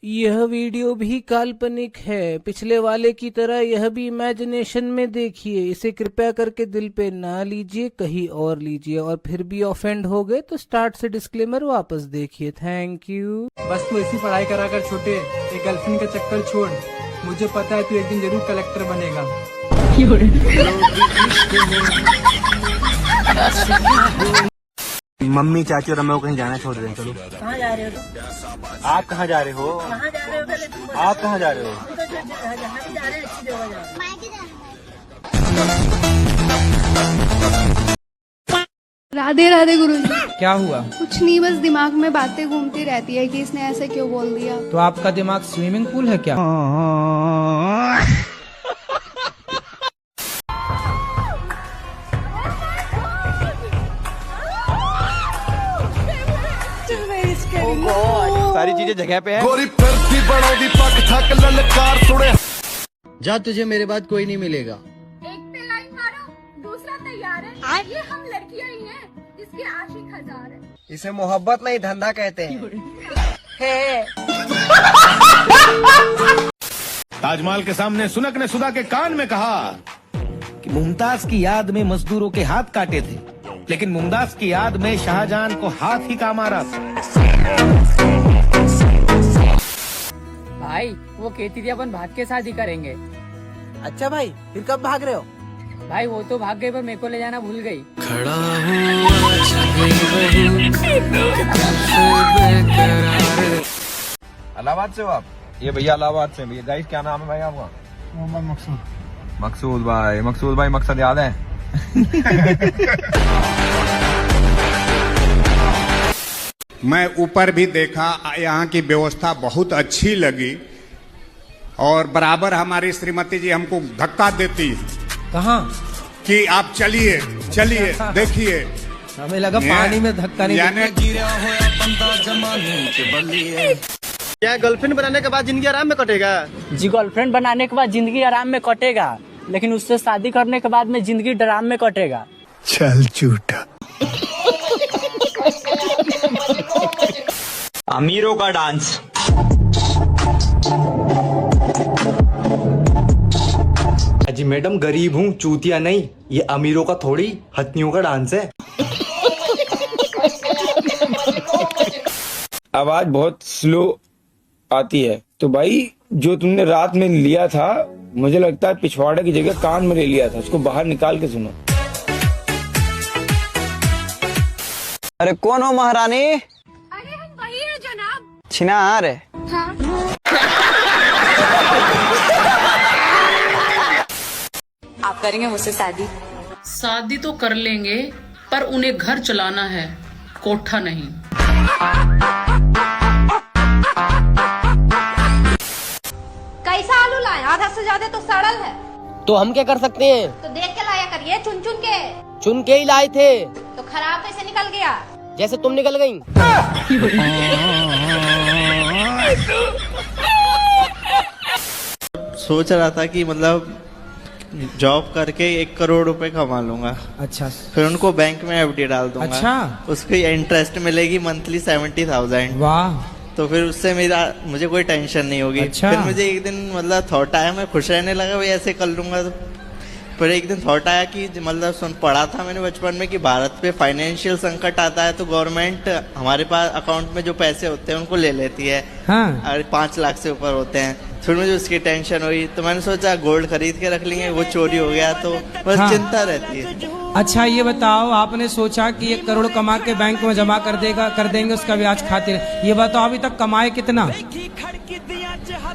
यह वीडियो भी काल्पनिक है। पिछले वाले की तरह यह भी इमेजिनेशन में देखिए। इसे कृपया करके दिल पे ना लीजिए, कहीं और लीजिए। और फिर भी ऑफेंड हो गए तो स्टार्ट से डिस्क्लेमर वापस देखिए। Thank you. बस तू ऐसी पढ़ाई करा कर छोटे, एक गर्लफ्रेंड का चक्कर छोड़। मुझे पता है तू एक दिन जरूर कलेक्टर बनेगा। मम्मी चाची और अम्मा को कहीं जाना छोड़ दें। चलो। कहाँ जा रहे हो? आप कहाँ जा रहे हो? कहाँ जा रहे हो? पहले तुम बताओ। आप कहाँ जा रहे हो? हम तो जहाँ भी जा रहे हैं अच्छी जगह जा रहे हैं। राधे राधे गुरुजी। क्या हुआ? कुछ नहीं, बस दिमाग में बातें घूमती रहती है कि इसने ऐसे क्यों बोल दिया। तो आपका दिमाग स्विमिंग पूल है क्या? सारी चीजें जगह पे है। जा, तुझे मेरे बाद कोई नहीं मिलेगा। एक पे लाइन मारो, दूसरा तैयार है। ये हम लड़कियां ही हैं, इसके आशिक हजार है। इसे मोहब्बत नहीं धंधा कहते हैं। ताजमहल के सामने सुनक ने सुधा के कान में कहा कि मुमताज की याद में मजदूरों के हाथ काटे थे, लेकिन मुमताज की याद में शाहजहां को हाथ ही काम आ रहा था। भाई वो कहती थी अपन भाग के शादी करेंगे। अच्छा भाई, फिर कब भाग रहे हो? भाई वो तो भाग गई पर मेरे को ले जाना भूल गई। इलाहाबाद से हो आप? ये भैया इलाहाबाद से। भैया गाइस क्या नाम है भाई आपका? मोहम्मद मकसूद। मकसूद भाई मकसद याद है? मैं ऊपर भी देखा, यहाँ की व्यवस्था बहुत अच्छी लगी और बराबर हमारी श्रीमती जी हमको धक्का देती कहाँ? कि आप चलिए चलिए देखिए। हमें लगा पानी में धक्का नहीं। क्या गर्लफ्रेंड बनाने के बाद जिंदगी आराम में कटेगा? जी गर्लफ्रेंड बनाने के बाद जिंदगी आराम में कटेगा, लेकिन उससे शादी करने के बाद में जिंदगी डराम में कटेगा। चल झूठा। अमीरों का डांस। जी मैडम, गरीब हूँ, चूतिया नहीं। ये अमीरों का थोड़ी, हथियों का डांस है। आवाज बहुत स्लो आती है। तो भाई जो तुमने रात में लिया था, मुझे लगता है पिछवाड़े की जगह कान में ले लिया था। उसको बाहर निकाल के सुनो। अरे कौन हो महारानी? अरे हम वही है जनाब। छिनार है। हाँ। आप करेंगे मुझसे शादी? शादी तो कर लेंगे, पर उन्हें घर चलाना है, कोठा नहीं। कैसा आलू लाए? आधा से ज्यादा तो सड़ल है। तो हम क्या कर सकते हैं? तो देख के लाया करिए, चुन चुन के। चुन के ही लाए थे। तो खराब कैसे निकल गया? जैसे तुम निकल गई। सोच रहा था कि मतलब जॉब करके 1 करोड़ रुपए कमा लूंगा। अच्छा। फिर उनको बैंक में एफडी डाल दूंगा। अच्छा। उसकी इंटरेस्ट मिलेगी मंथली 70,000। वाह। तो फिर उससे मुझे कोई टेंशन नहीं होगी। अच्छा। फिर मुझे एक दिन मतलब थॉट आया, मैं खुश रहने लगा भाई ऐसे कर लूंगा। तो फिर एक दिन थॉट आया कि मतलब पढ़ा था मैंने बचपन में कि भारत पे फाइनेंशियल संकट आता है तो गवर्नमेंट हमारे पास अकाउंट में जो पैसे होते हैं उनको ले लेती है। हाँ। और 5 लाख से ऊपर होते हैं। फिर मुझे उसकी टेंशन हुई तो मैंने सोचा गोल्ड खरीद के रख लेंगे, वो चोरी हो गया तो बस हाँ। चिंता रहती है। अच्छा ये बताओ, आपने सोचा कि 1 करोड़ कमा के बैंक में जमा कर देंगे उसका ब्याज खातिर। ये बताओ अभी तक कमाए कितना?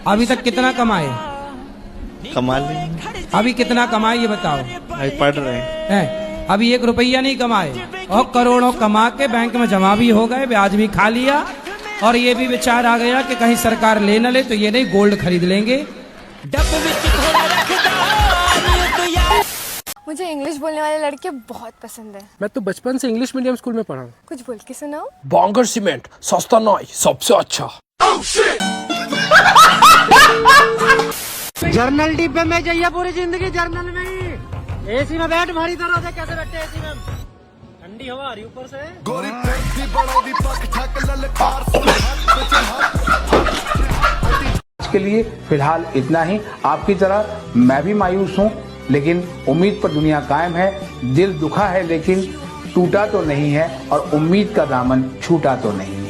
अभी तक कितना कमाए? कमा लेंगे। अभी कितना कमाए ये बताओ। अभी पढ़ रहे हैं। अभी 1 रुपया नहीं कमाए और करोड़ों कमा के बैंक में जमा भी हो गए, ब्याज भी खा लिया। और ये भी विचार आ गया कि कहीं सरकार ले न ले तो ये नहीं, गोल्ड खरीद लेंगे। मुझे इंग्लिश बोलने वाले लड़के बहुत पसंद है। मैं तो बचपन से इंग्लिश मीडियम स्कूल में पढ़ा हूँ। कुछ बोल के सुनाओ। बांगर सीमेंट सस्ता नहीं, सबसे अच्छा। जर्नल डिब्बे में जाइए पूरी जिंदगी जर्नल में ही। एसी में बैठ, भारी तरह से कैसे बैठे एसी में? ठंडी हवा आ रही ऊपर से। गोरी के लिए फिलहाल इतना ही। आपकी तरह मैं भी मायूस हूँ, लेकिन उम्मीद पर दुनिया कायम है। दिल दुखा है लेकिन टूटा तो नहीं है, और उम्मीद का दामन छूटा तो नहीं।